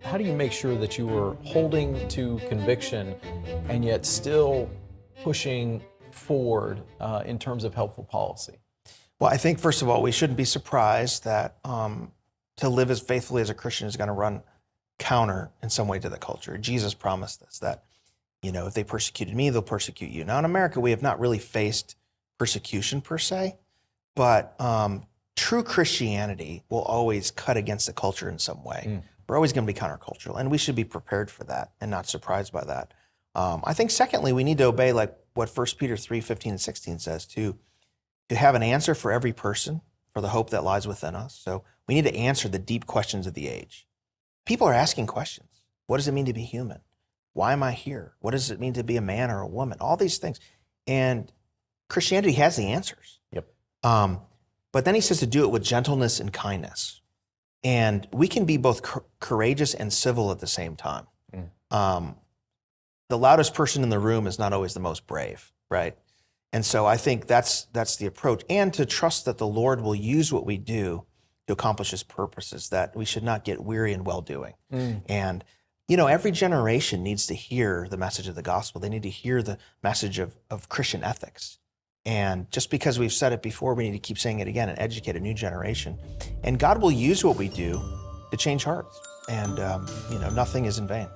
how do you make sure that you are holding to conviction and yet still pushing forward in terms of helpful policy? Well, I think, first of all, we shouldn't be surprised that to live as faithfully as a Christian is going to run counter in some way to the culture. Jesus promised us that, if they persecuted me, they'll persecute you. Now, in America, we have not really faced persecution per se, but true Christianity will always cut against the culture in some way. We're always going to be countercultural, and we should be prepared for that and not surprised by that. I think, secondly, we need to obey like what 1 Peter 3:15 and 16 says, to have an answer for every person for the hope that lies within us. So we need to answer the deep questions of the age. People are asking questions. What does it mean to be human? Why am I here? What does it mean to be a man or a woman? All these things. And Christianity has the answers. Yep. But then he says to do it with gentleness and kindness. And we can be both courageous and civil at the same time. The loudest person in the room is not always the most brave, right? And so I think that's the approach. And to trust that the Lord will use what we do to accomplish his purposes, that we should not get weary in well-doing. And, every generation needs to hear the message of the gospel. They need to hear the message of Christian ethics. And just because we've said it before, we need to keep saying it again and educate a new generation. And God will use what we do to change hearts. And, nothing is in vain.